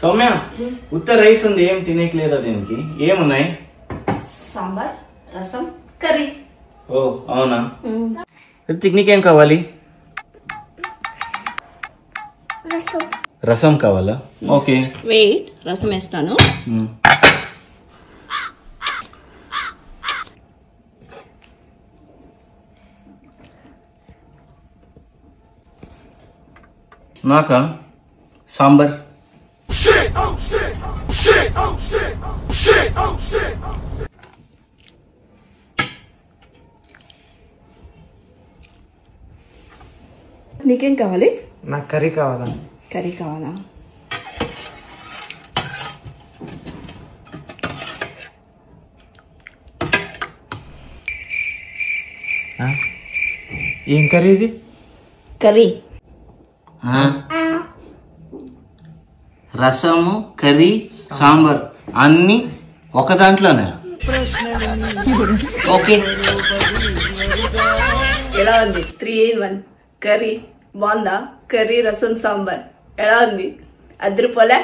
సౌమ్య ఉత్త రైస్ ఉంది, ఏం తినేయలేదా? దీనికి ఏమున్నాయి? సాంబార్, రసం, కర్రీ. ఓ అవునా? రితిక్ నీకేం కావాలి? రసం కావాలా? ఓకే వెయిట్, రసం వేస్తాను. నాకా సాంబార్. నీకేం కావాలి? నాకు కర్రీ కావాలా? కర్రీ కావాలా? ఏం కర్రీ ఇది? కర్రీ. రసము, కర్రీ, సాంబార్ అన్ని ఒక దాంట్లోనే. ఓకే ఎలా ఉంది? 3 in 1 కర్రీ బాగుందా? కర్రీ, రసం, సాంబార్ ఎలా ఉంది? అద్దరిపోలే?